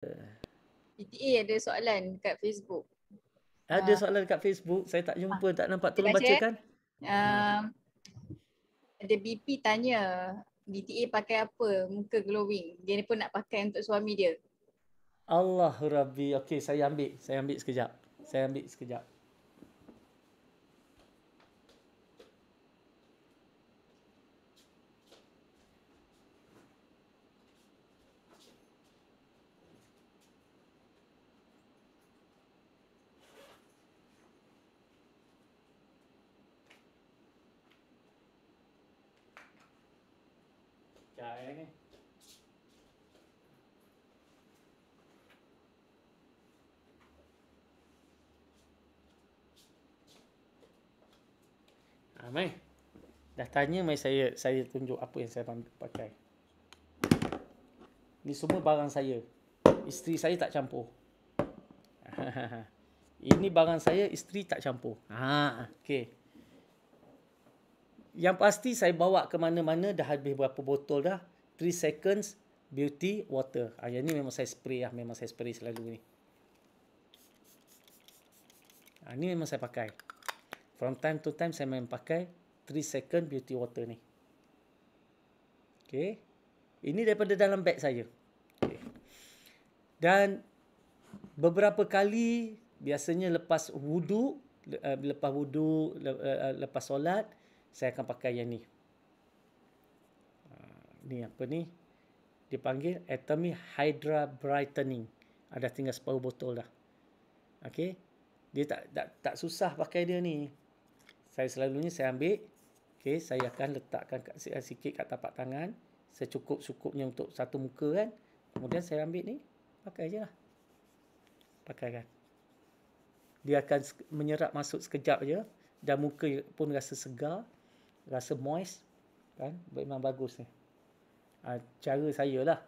PTA ada soalan kat Facebook. Ada soalan dekat Facebook, saya tak jumpa, tak nampak. Tolong bacakan. Ada BP tanya, DTA pakai apa muka glowing? Dia ni pun nak pakai untuk suami dia. Allahu Rabbi. Okey, saya ambil sekejap. Sekejap ni. Mai. Dah tanya mai saya tunjuk apa yang saya pakai. Ni semua barang saya. Isteri saya tak campur. Ini barang saya, isteri tak campur. Okey. Yang pasti saya bawa ke mana-mana dah habis berapa botol dah. 3 seconds beauty water. Yang ni memang saya spray lah. Memang saya spray selalu ni. Ni memang saya pakai. From time to time saya memang pakai 3 second beauty water ni. Okey. Ini daripada dalam beg saya. Okay. Dan beberapa kali biasanya lepas wudu, lepas solat, saya akan pakai yang ni. Ni apa ni? Dipanggil Atomy Hydra Brightening. Ada tinggal separuh botol dah. Okey. Dia tak susah pakai dia ni. Saya selalunya saya ambil. Okey, saya akan letakkan sikit kat tapak tangan. Secukup-cukupnya untuk satu muka kan. Kemudian saya ambil ni. Pakai je lah. Pakai kan. Dia akan menyerap masuk sekejap je. Dan muka pun rasa segar. Rasa moist. Kan. Memang bagus ni. Cara saya lah.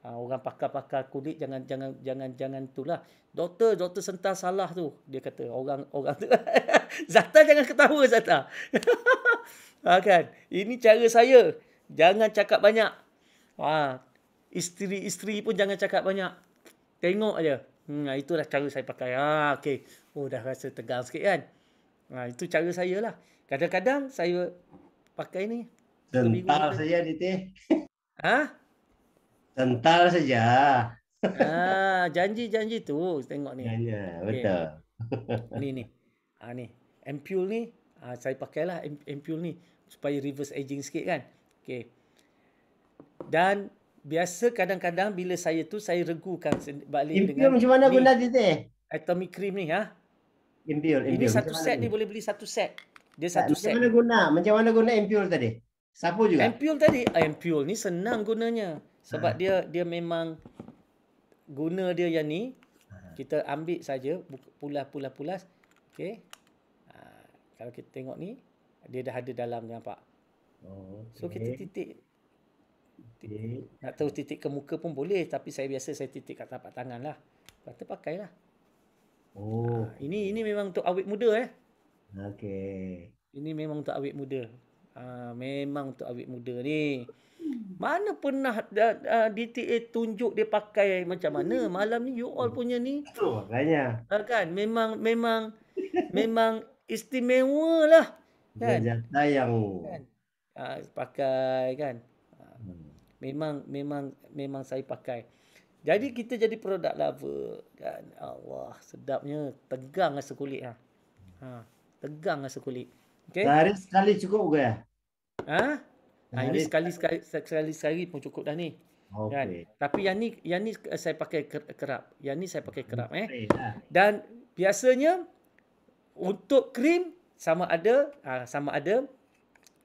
Orang pakar-pakar kulit jangan itulah. Doktor Sentar salah tu. Dia kata orang tu. Zata jangan ketawa Zata. Kan? Ini cara saya. Jangan cakap banyak. Isteri pun jangan cakap banyak. Tengok aja. Itulah cara saya pakai. Okey. Dah rasa tegang sikit kan. Itu cara saya lah. Kadang-kadang saya pakai ni. Sental saja Diti. Sental saja. Janji tu. Tengok ni. Ya, betul. Okay. Ni. Ni. Ampule ni. Saya pakailah ampule ni. Supaya reverse aging sikit kan. Okay. Dan biasa kadang-kadang bila saya regukan balik dengan macam mana guna Diti? Atomy cream ni Ampule. Ini satu set ni, boleh beli satu set. Dia satu set. Macam mana guna ampule tadi? Sapu juga? Ampule ni senang gunanya. Sebab dia memang guna dia yang ni. Kita ambil saja pulas. Okey. Kalau kita tengok ni, dia dah ada dalam, nampak? So kita titik. Nak tahu titik ke muka pun boleh, tapi saya titik kat tapak tangan lah. Lepas tu pakailah. Ini memang untuk awet muda Okey. Ini memang untuk awet muda. Memang untuk awet muda ni. Mana pernah DTA tunjuk dia pakai macam mana? Malam ni you all punya ni. Makanya. Kan memang istimewa lah. Kan? Zata yang pakai kan. Memang saya pakai. Jadi kita jadi produk lover kan. Allah, sedapnya. Tegang rasa kulit tegang rasa kulit. Okey. Sehari sekali cukup ke ya? Ini sekali pun cukup dah ni. Okay. Kan? Tapi yang ni saya pakai kerap. Dan biasanya untuk krim sama ada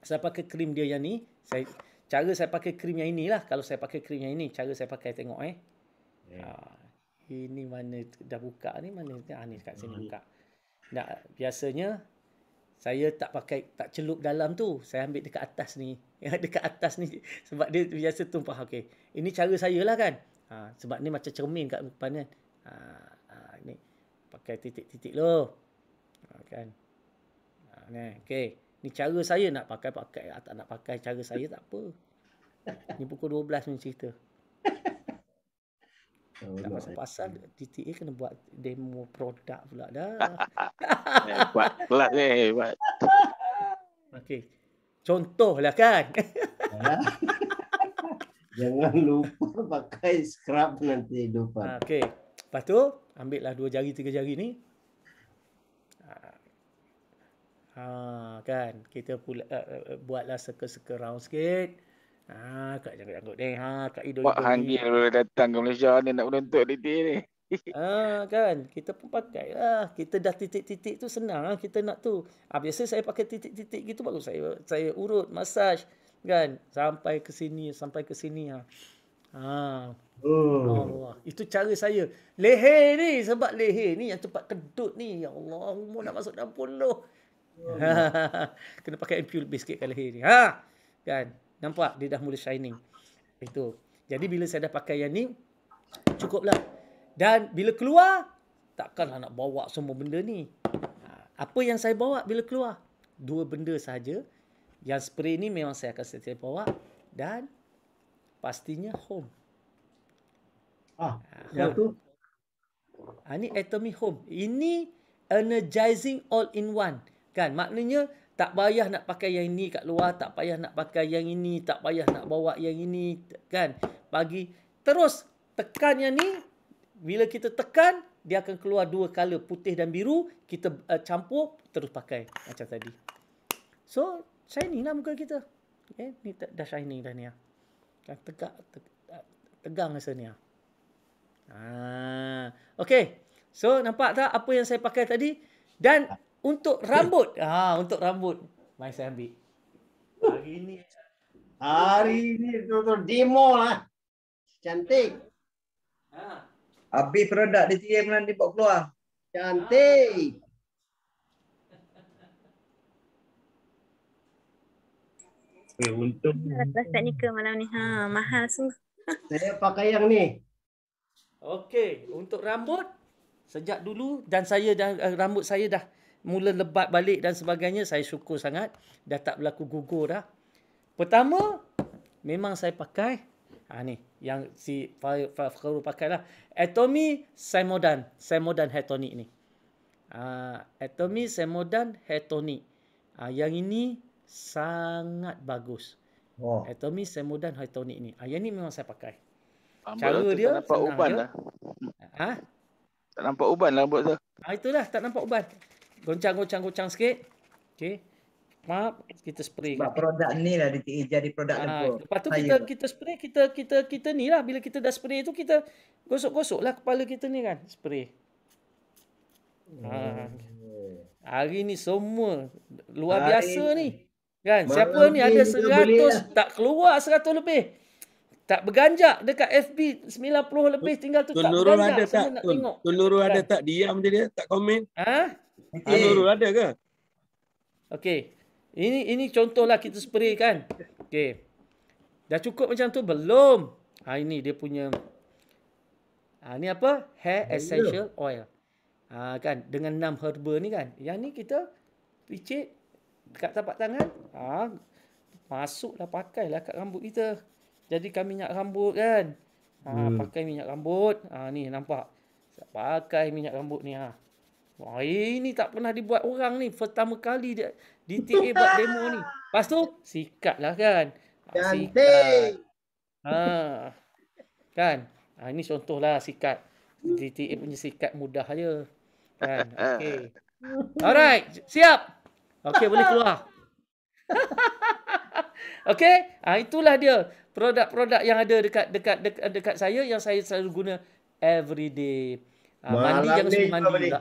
saya pakai krim dia yang ni. Cara saya pakai krim yang inilah. Kalau saya pakai krim yang ini, cara saya pakai tengok ini mana dah buka ni, mana ni kat sini buka. Biasanya saya tak celup dalam tu. Saya ambil dekat atas ni. Dekat atas ni. Sebab dia biasa tumpah. Okey. Ini cara saya lah kan. Sebab ni macam cermin kat depan kan. Ni. Pakai titik-titik lo. Kan. Ni. Okey. Ni cara saya nak pakai. Tak nak pakai cara saya tak apa. Ni pukul 12 ni cerita. Tak pasal-pasal DTA kena buat demo produk pula dah. Buat kelas ni. Buat. Okey. Contohlah kan. Ya. Jangan lupa pakai scrub nanti lupa. Okey. Lepas tu ambillah 2 jari 3 jari ni. Kan kita pula buatlah circle-circle round sikit. Kat janggut-janggut ni. Kat hidung Pak Hanggil baru datang ke Malaysia ni nak menuntut DTA ni. Kan kita pun pakai lah. Kita dah titik-titik tu senang lah. Kita nak tu. Biasa saya pakai titik-titik gitu baru saya urut, massage kan sampai ke sini Allah. Itu cara saya. Leher ni, sebab leher ni yang cepat kedut ni. Ya Allah, umur nak masuk 60. Kena pakai ampule lebih sikit kat leher ni. Kan? Nampak dia dah mula shining. Itu. Jadi bila saya dah pakai yang ni, cukuplah. Dan bila keluar, takkanlah nak bawa semua benda ni. Apa yang saya bawa bila keluar? 2 benda sahaja. Yang spray ni memang saya akan setiap bawa. Dan pastinya home. Yang tu? Ini Atomy Home. Ini energizing all in one. Kan? Maknanya tak payah nak pakai yang ini kat luar. Tak payah nak pakai yang ini. Tak payah nak bawa yang ini. Kan? Terus tekan yang ni. Bila kita tekan, dia akan keluar 2 color, putih dan biru. Kita campur, terus pakai. Macam tadi. So, shining lah muka kita. Okay? Ni dah shining dah ni. Tegang rasa ni. Okay. So, nampak tak apa yang saya pakai tadi? Dan untuk rambut. Untuk rambut. Mari saya ambil. Hari ini betul-betul demo lah. Cantik. Habis produk DTA pun nanti bawa keluar. Cantik. Untuk Plastik nikah malam ni. Mahal sungguh. Saya pakai yang ni. Okey, untuk rambut sejak dulu dan saya dah rambut saya dah mula lebat balik dan sebagainya, saya syukur sangat dah tak berlaku gugur dah. Pertama, memang saya pakai ni yang si Fakhrul pakailah Atomy Semodan Hair Tonic ni. Atomy Semodan Hair Tonic. Yang ini sangat bagus. Atomy Semodan Hair Tonic ni. Yang ni memang saya pakai. Cara dia tak nampak uban je. lah. Tak nampak uban lah rambut tu. Itulah tak nampak uban. Goncang sikit. Okey. Maaf, kita spray. Sebab produk ni lah DTA jadi produk lembut. Lepas tu kita spray, kita ni lah. Bila kita dah spray tu, kita gosok-gosok lah kepala kita ni kan. Spray. Hari ni semua luar biasa ni. Kan? Siapa ni ada 100, tak keluar 100 lebih. Tak berganjak dekat FB 90 lebih tinggal tu tak berganjak. Semua nak tengok. Tun Nurul ada tak? Diam je dia, tak komen. Tun Nurul ada ke? Okey. Ini contohlah kita spray kan. Okey. Dah cukup macam tu belum? Ini dia punya ni apa? Hair essential oil. Kan dengan 6 herba ni kan. Yang ni kita picit dekat tapak tangan. Masuklah pakailah kat rambut kita. Jadikan minyak rambut kan. Pakai minyak rambut. Ni nampak. Pakai minyak rambut ni. Ini tak pernah dibuat orang ni. Pertama kali dia DTA buat demo ni. Lepas tu sikat lah kan. Cantik. Kan. Ini contohlah sikat. DTA punya sikat mudah je. Kan. Okay. Alright. Siap. Okay, boleh keluar. Okay. Itulah dia. Produk-produk yang ada dekat saya yang saya selalu guna everyday. Mandi jangan suruh mandi pula.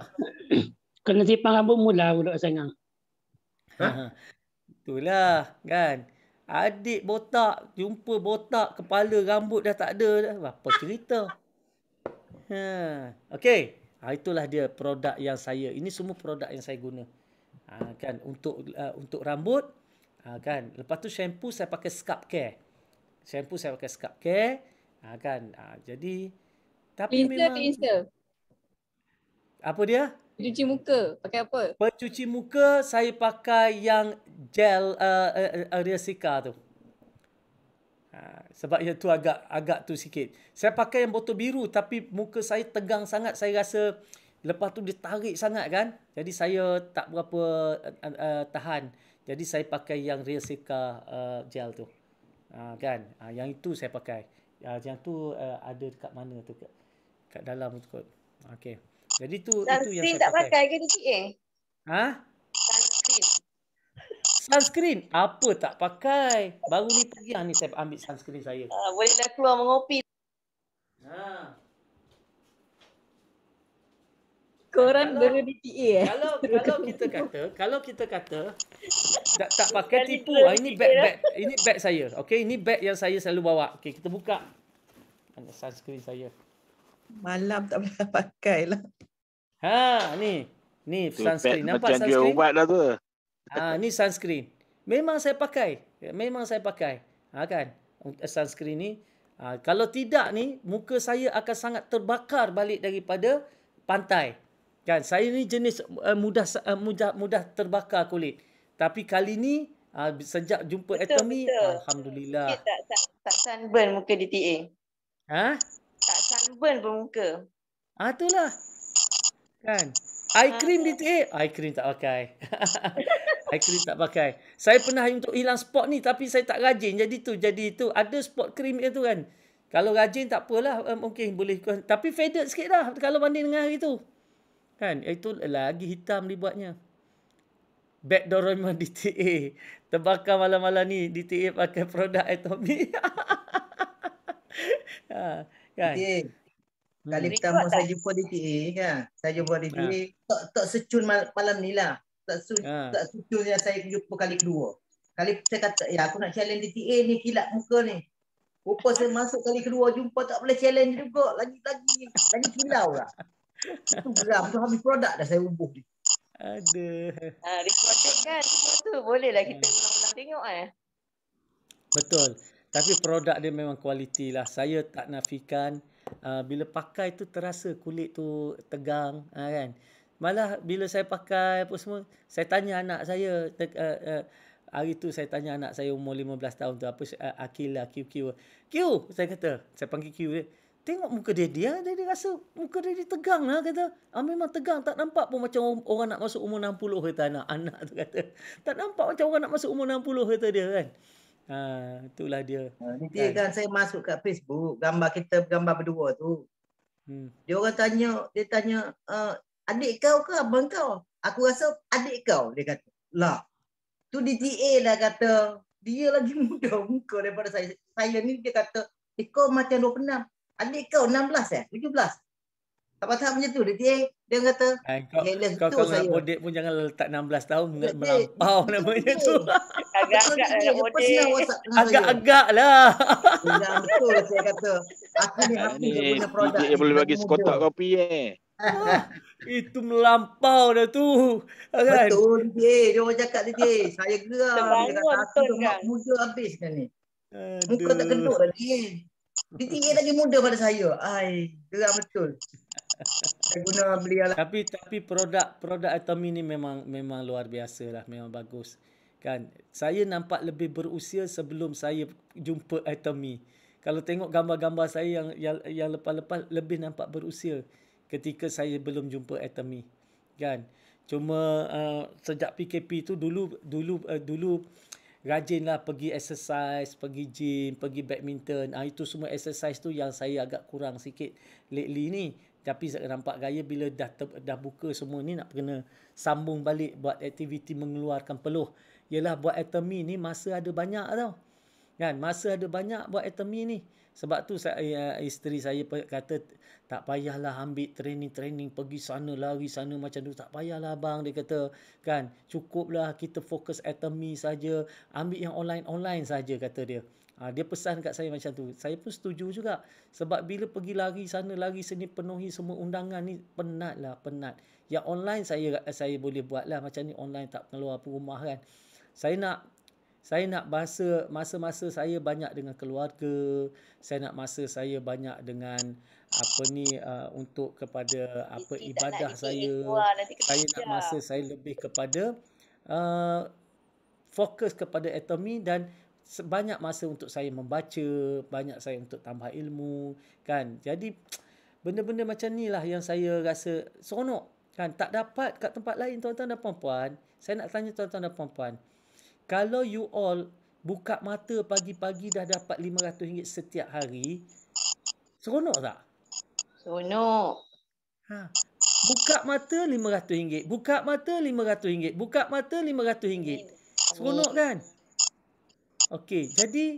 Kena sipang rambut mula budak sangang. Itulah kan. Adik botak, jumpa botak, kepala rambut dah tak ada dah. Apa cerita? Okey. Itulah dia produk yang saya. Ini semua produk yang saya guna. Kan untuk rambut kan. Lepas tu shampoo saya pakai scalp care. Kan. Jadi tapi Cleanser. Apa dia? Cuci muka. Pakai apa? Pencuci muka saya pakai yang gel Ariasica tu. Sebab yang tu agak tu sikit. Saya pakai yang botol biru tapi muka saya tegang sangat. Saya rasa lepas tu dia tarik sangat kan. Jadi saya tak berapa tahan. Jadi saya pakai yang Real Silica gel tu. Kan. Yang itu saya pakai. Yang tu ada dekat mana tu? Kat dalam tu kot. Okey. Jadi itu yang saya pakai. Sunscreen tak pakai ke DTA? Sunscreen. Sunscreen? Apa tak pakai? Baru ni pagi ni saya ambil sunscreen saya. Bolehlah keluar mengopi. Korang dulu DTA Kalau kita kata tak pakai tipu. Ini bag saya. Okey, ini bag yang saya selalu bawa. Okey, kita buka. Mana sunscreen saya? Malam tak boleh pakai lah. Ni sunscreen. Nampak macam sunscreen? Macam ubat dah tu. Ni sunscreen. Memang saya pakai. Kan? Sunscreen ni. Kalau tidak ni, muka saya akan sangat terbakar balik daripada pantai. Kan? Saya ni jenis mudah terbakar kulit. Tapi kali ni, sejak jumpa Atomy, alhamdulillah. Tak sunburn muka DTA. Tak sunburn pun muka. Itulah. Kan? Eye cream DTA. Eye cream tak pakai. Eye cream tak pakai. Saya pernah untuk hilang spot ni tapi saya tak rajin. Jadi tu ada spot cream tu kan. Kalau rajin tak apalah, mungkin boleh. Tapi faded sikit lah kalau banding dengan hari tu. Kan? Itu lagi hitam dibuatnya. Bag Doraemon DTA. Terbakar malam-malam ni DTA pakai produk Atomy. Kan? Kali pertama saya jumpa DTA kan. Saya jumpa DTA tak secun malam ni lah. Tak secun yang saya jumpa kali kedua. Kali saya kata, aku nak challenge DTA ni, kilat muka ni. Rupa saya masuk kali kedua jumpa tak boleh challenge juga. Lagi kilau lah. Itu geram tu, habis produk dah saya ubuh ni. Recorded kan semua tu. Boleh lah kita ulang-ulang tengok Betul. Tapi produk dia memang kualiti lah. Saya tak nafikan. Bila pakai tu terasa kulit tu tegang kan. Malah bila saya pakai apa semua, saya tanya anak saya hari tu saya tanya anak saya umur 15 tahun tu apa Akil lah Q saya kata, saya panggil Q dia. Tengok muka dia rasa muka dia tegang lah kata. Memang tegang, tak nampak pun macam orang nak masuk umur 60 kata anak tu kata. Tak nampak macam orang nak masuk umur 60 kata dia kan. Itulah dia. Dia kan saya masuk kat Facebook, gambar berdua tu. Dia orang tanya, adik kau ke abang kau? Aku rasa adik kau, dia kata. Lah, tu DTA lah kata. Dia lagi muda muka daripada saya. Saya ni dia kata, kau macam 26. Adik kau 16 17. Tak macam tu DTA. Dia kata, kau kalau nak bodek pun jangan letak 16 tahun melampau namanya tu. Agak-agak lah. Betul saya kata. Aku ni happy punya produk. Dia boleh bagi sekotak kopi Itu melampau dah tu. Kan? Betul dia orang cakap dia. Saya geram. Dia kata aku muda habis kan ni. Muka tak kentut dah dia. DTA lagi muda pada saya. Geram betul. Saya guna beli lah. Tapi produk Atomy ni memang luar biasa lah, memang bagus. Kan? Saya nampak lebih berusia sebelum saya jumpa Atomy. Kalau tengok gambar-gambar saya yang lepas-lepas lebih nampak berusia ketika saya belum jumpa Atomy. Kan? Cuma sejak PKP tu dulu rajinlah pergi exercise, pergi gym, pergi badminton. Itu semua exercise tu yang saya agak kurang sikit lately ni. Tapi nampak gaya bila dah buka semua ni nak kena sambung balik buat aktiviti mengeluarkan peluh. Yalah buat Atomy ni masa ada banyak tau. Kan? Masa ada banyak buat Atomy ni. Sebab tu isteri saya kata tak payahlah ambil training pergi sana lari sana macam tu. Tak payahlah abang, dia kata. Kan? Cukuplah kita fokus Atomy saja. Ambil yang online saja kata dia. Dia pesan kat saya macam tu. Saya pun setuju juga. Sebab bila pergi lari sana, lari sini, penuhi semua undangan ni, penat. Yang online saya boleh buat lah. Macam ni online tak keluar rumah kan. Saya nak masa-masa saya banyak dengan keluarga. Saya nak masa saya banyak dengan untuk kepada ibadah saya. Saya nak masa saya lebih kepada fokus kepada Atomy dan banyak masa untuk saya membaca, banyak saya untuk tambah ilmu, kan. Jadi benda-benda macam ni lah yang saya rasa seronok, kan. Tak dapat kat tempat lain, tuan-tuan dan puan-puan. Saya nak tanya tuan-tuan dan puan-puan. Kalau you all buka mata pagi-pagi dah dapat RM500 setiap hari, seronok tak? Seronok. Buka mata RM500, buka mata RM500, buka mata RM500. Seronok kan? Okey, jadi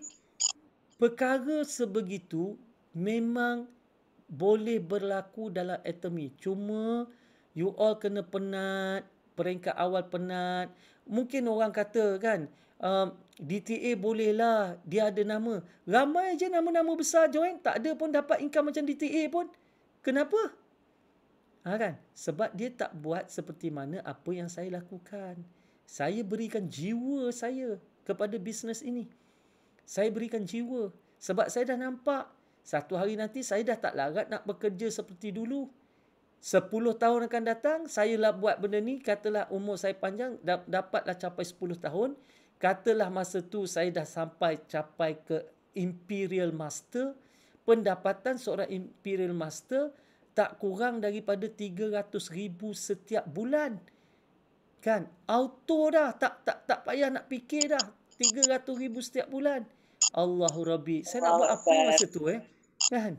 perkara sebegitu memang boleh berlaku dalam atomi. Cuma you all kena penat, peringkat awal penat. Mungkin orang kata kan, DTA bolehlah, dia ada nama. Ramai je nama-nama besar join, tak ada pun dapat income macam DTA pun. Kenapa? Kan? Sebab dia tak buat seperti mana apa yang saya lakukan. Saya berikan jiwa saya kepada bisnes ini. Saya berikan jiwa. Sebab saya dah nampak, satu hari nanti saya dah tak larat nak bekerja seperti dulu. 10 tahun akan datang, saya lah buat benda ni, katalah umur saya panjang, dapatlah capai 10 tahun. Katalah masa tu saya dah capai ke Imperial Master. Pendapatan seorang Imperial Master tak kurang daripada 300,000 setiap bulan. Kan? Auto dah. Tak payah nak fikir dah. 300,000 setiap bulan. Allahu Rabbi. Saya nak buat apa masa tu Kan?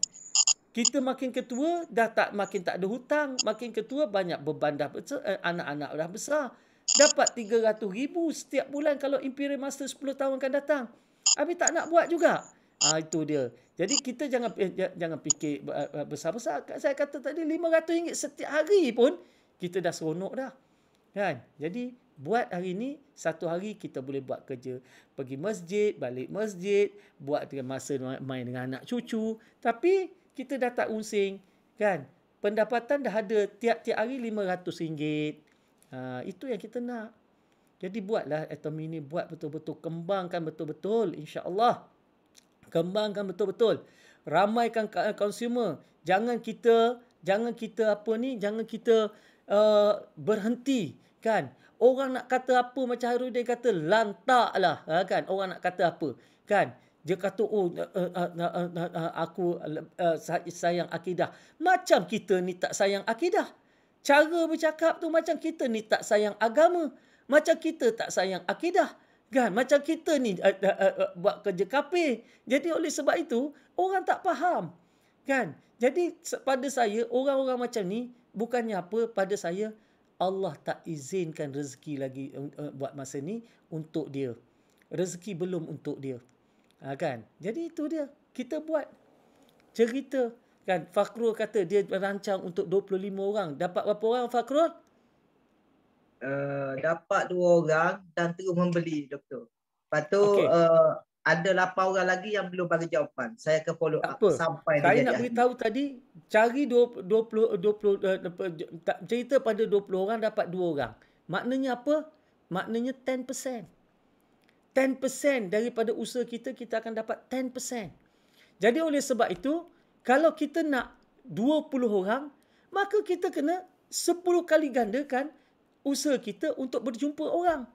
Kita makin ketua, makin tak ada hutang. Makin ketua, banyak beban dah besar. Anak-anak dah besar. Dapat 300,000 setiap bulan kalau Imperial Master 10 tahun akan datang. Habis tak nak buat juga. Itu dia. Jadi kita jangan fikir besar-besar. Saya kata tadi RM500 setiap hari pun kita dah seronok dah. Kan? Jadi buat hari ni, satu hari kita boleh buat kerja. Pergi masjid, balik masjid, buat masa main dengan anak cucu. Tapi kita dah tak unsing. Kan? Pendapatan dah ada tiap-tiap hari RM500. Itu yang kita nak. Jadi buatlah atomi ni, buat betul-betul, kembangkan betul-betul, insya-Allah. Kembangkan betul-betul. Ramaikan consumer. Jangan kita berhenti, kan. Orang nak kata apa, macam Hairudin kata, lantaklah, kan. Orang nak kata apa, kan. Dia kata, aku sayang akidah. Macam kita ni tak sayang akidah. Cara bercakap tu macam kita ni tak sayang agama. Macam kita tak sayang akidah. Kan? Macam kita ni buat kerja kafir. Jadi oleh sebab itu, orang tak faham. Kan? Jadi pada saya, orang-orang macam ni, bukannya apa, pada saya, Allah tak izinkan rezeki lagi buat masa ni untuk dia. Rezeki belum untuk dia. Kan? Jadi itu dia. Kita buat cerita. Kan? Fakhrul kata dia merancang untuk 25 orang. Dapat berapa orang, Fakhrul? Dapat 2 orang dan terus membeli, Doktor. Lepas tu ada 8 orang lagi yang belum bagi jawapan. Saya akan follow up sampai saya nak beritahu tadi, cari 20 cerita pada 20 orang dapat 2 orang. Maknanya apa? Maknanya 10%. 10% daripada usaha kita akan dapat 10%. Jadi oleh sebab itu, kalau kita nak 20 orang, maka kita kena 10 kali gandakan usaha kita untuk berjumpa orang.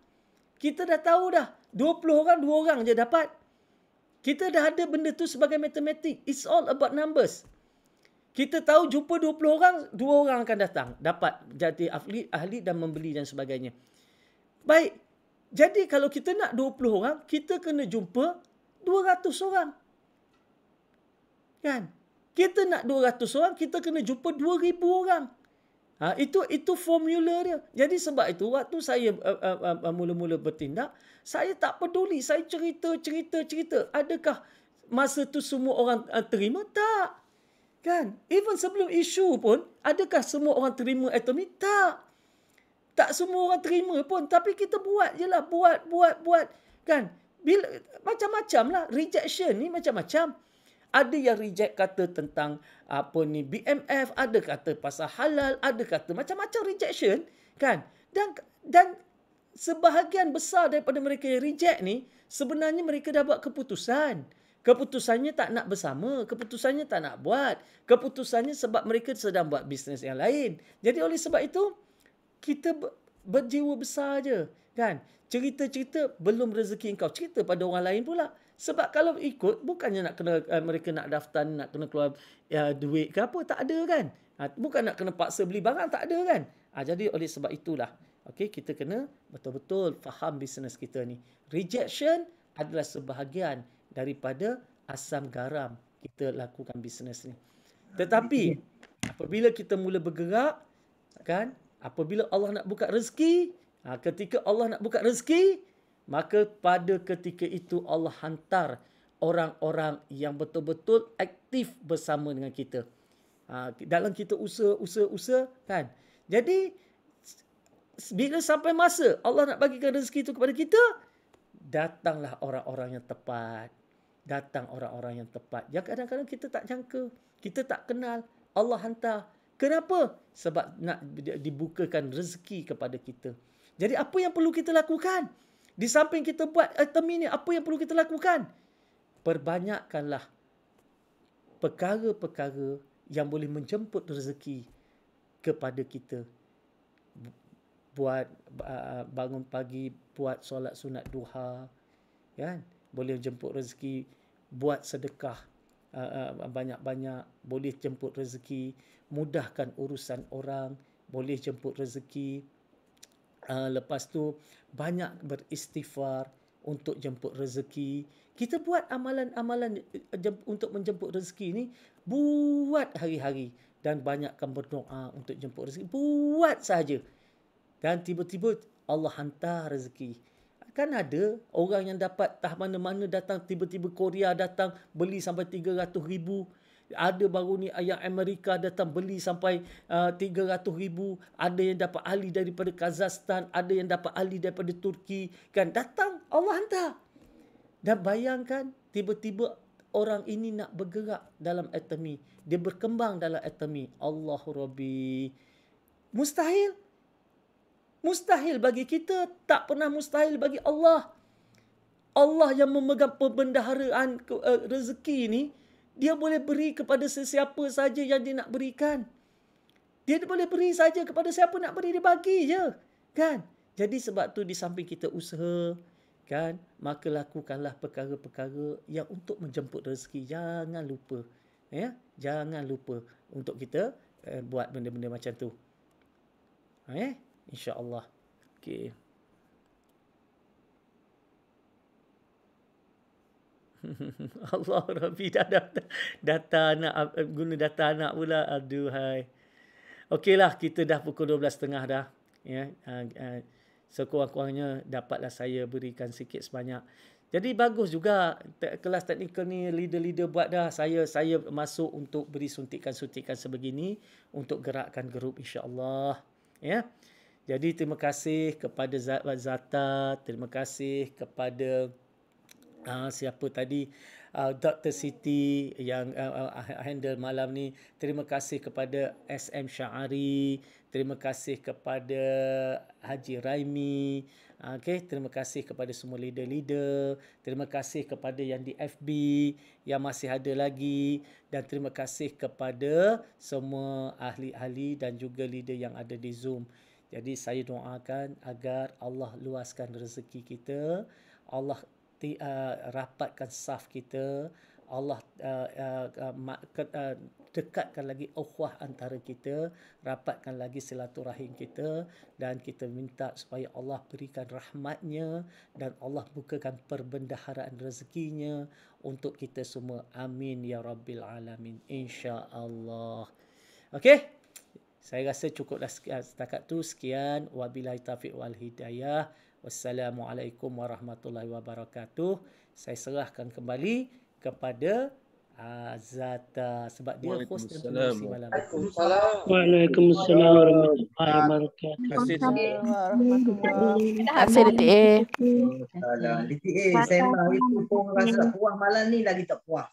Kita dah tahu dah, 20 orang, 2 orang je dapat. Kita dah ada benda tu sebagai matematik. It's all about numbers. Kita tahu jumpa 20 orang, 2 orang akan datang. Dapat jadi ahli dan membeli dan sebagainya. Baik. Jadi kalau kita nak 20 orang, kita kena jumpa 200 orang. Kan? Kita nak 200 orang, kita kena jumpa 2,000 orang. Itu formula dia. Jadi sebab itu, waktu saya mula-mula bertindak, saya tak peduli. Saya cerita. Adakah masa tu semua orang terima? Tak. Kan? Even sebelum isu pun, adakah semua orang terima atomi? Tak. Tak semua orang terima pun. Tapi kita buat je lah. Buat. Kan? Macam-macam lah. Rejection ni macam-macam. Ada yang reject kata tentang BMF, ada kata pasal halal, ada kata macam-macam rejection, kan? Dan sebahagian besar daripada mereka yang reject ni, sebenarnya mereka dah buat keputusan. Keputusannya tak nak bersama, keputusannya tak nak buat, keputusannya sebab mereka sedang buat bisnes yang lain. Jadi oleh sebab itu, kita berjiwa besar je. Kan? Cerita-cerita belum rezeki engkau. Cerita pada orang lain pula. Sebab kalau ikut, bukannya nak kena mereka nak daftar, nak kena keluar duit ke apa. Tak ada kan. Bukan nak kena paksa beli barang. Tak ada kan. Jadi oleh sebab itulah. Okay, kita kena betul-betul faham bisnes kita ni. Rejection adalah sebahagian daripada asam garam kita lakukan bisnes ni. Tetapi apabila kita mula bergerak, kan, apabila Allah nak buka rezeki, ketika Allah nak buka rezeki, maka pada ketika itu Allah hantar orang-orang yang betul-betul aktif bersama dengan kita. Dalam kita usaha, kan. Jadi bila sampai masa Allah nak bagikan rezeki itu kepada kita, datanglah orang-orang yang tepat. Datang orang-orang yang tepat. Yang kadang-kadang kita tak jangka, kita tak kenal, Allah hantar. Kenapa? Sebab nak dibukakan rezeki kepada kita. Jadi apa yang perlu kita lakukan? Di samping kita buat termin ni, apa yang perlu kita lakukan? Perbanyakkanlah perkara-perkara yang boleh menjemput rezeki kepada kita. Buat bangun pagi, buat solat sunat duha, kan? Boleh jemput rezeki. Buat sedekah banyak-banyak, boleh jemput rezeki. Mudahkan urusan orang, boleh jemput rezeki. Lepas tu banyak beristighfar untuk jemput rezeki. Kita buat amalan-amalan untuk menjemput rezeki ni, buat hari-hari, dan banyakkan berdoa untuk jemput rezeki. Buat saja. Dan tiba-tiba Allah hantar rezeki. Kan ada orang yang dapat tah mana-mana datang, tiba-tiba Korea datang beli sampai 300,000. Ada baru ni yang Amerika datang beli sampai 300,000. Ada yang dapat ahli daripada Kazakhstan, ada yang dapat ahli daripada Turki. Kan datang, Allah hantar. Dan bayangkan tiba-tiba orang ini nak bergerak dalam atomi. Dia berkembang dalam atomi. Allahu Rabbi. Mustahil. Mustahil bagi kita, tak pernah mustahil bagi Allah. Allah yang memegang perbendaharaan rezeki ni, dia boleh beri kepada sesiapa saja yang dia nak berikan. Dia boleh beri saja kepada siapa nak beri, dia bagi je. Kan? Jadi sebab tu di samping kita usaha, kan, maka lakukanlah perkara-perkara yang untuk menjemput rezeki. Jangan lupa. Ya? Jangan lupa untuk kita buat benda-benda macam tu. InsyaAllah. Okey. Allah Rabbi, data anak, guna data anak pula. Aduhai. Okeylah, kita dah pukul 12.30 dah. Ya, sekurang-kurangnya dapatlah saya berikan sikit sebanyak. Jadi bagus juga kelas teknikal ni leader-leader buat dah. Saya masuk untuk beri suntikan-suntikan sebegini untuk gerakkan grup, insya-Allah. Ya. Jadi terima kasih kepada Zata, terima kasih kepada siapa tadi, Dr. Siti yang handle malam ni. Terima kasih kepada SM Syahari, terima kasih kepada Haji Raimi. Okay, terima kasih kepada semua leader-leader, terima kasih kepada yang di FB yang masih ada lagi, dan terima kasih kepada semua ahli-ahli dan juga leader yang ada di Zoom. Jadi saya doakan agar Allah luaskan rezeki kita, Allah rapatkan saf kita, Allah dekatkan lagi ukhuwah antara kita, rapatkan lagi silaturahim kita, dan kita minta supaya Allah berikan rahmatnya dan Allah bukakan perbendaharaan rezekinya untuk kita semua. Amin ya Rabbil Alamin. InsyaAllah. Okey. Saya rasa cukuplah setakat tu. Sekian. Wabillahi taufiq wal hidayah. Wassalamualaikum warahmatullahi wabarakatuh. Saya serahkan kembali kepada Zata sebab dia host dan pengurusi malam. Waalaikumsalam warahmatullahi wabarakatuh. Terima kasih DTA. DTA, sembang itu pun rasa puas malam ni lagi tak puas.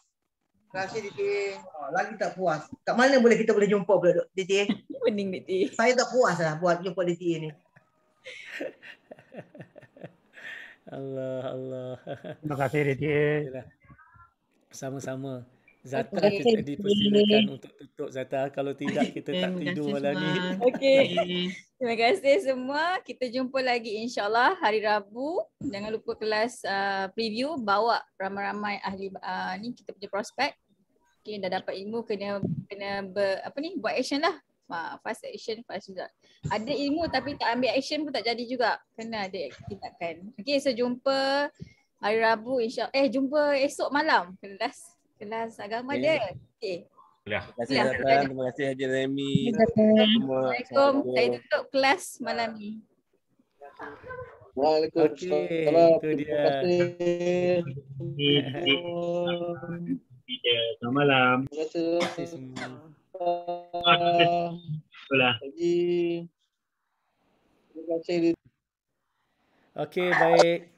Terima kasih DTA. Lagi tak puas. Kat mana kita boleh jumpa pula DTA? Pening DTA. Saya tak puas lah buat jumpa DTA ni. Allah. Terima kasih DTA. Sama-sama. Zata kita dipersilakan untuk tutup Zata. Kalau tidak kita tak tidur malam ni. Okey. Terima kasih semua. Kita jumpa lagi insyaAllah hari Rabu. Jangan lupa kelas preview. Bawa ramai-ramai ahli ni kita punya prospek. Okay, dah dapat ilmu kena buat action lah. Fast action, fast result. Ada ilmu tapi tak ambil action pun tak jadi juga. Kena ada tindakan. Okay, so jumpa hari Rabu insyaAllah. Jumpa esok malam. Kelas agama dia. Okay. Terima kasih Zatan, terima kasih Haji Remy. Assalamualaikum. Saya tutup kelas malam ni. Waalaikumsalam. Itu dia. Selamat malam. Terima kasih. Terima kasih semua. Terima kasih. Okey, baik.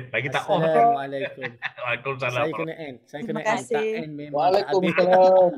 Lagi tak on. Assalamualaikum. Waalaikumsalam. Saya kena end. Tak end memang tak habis. Waalaikumsalam.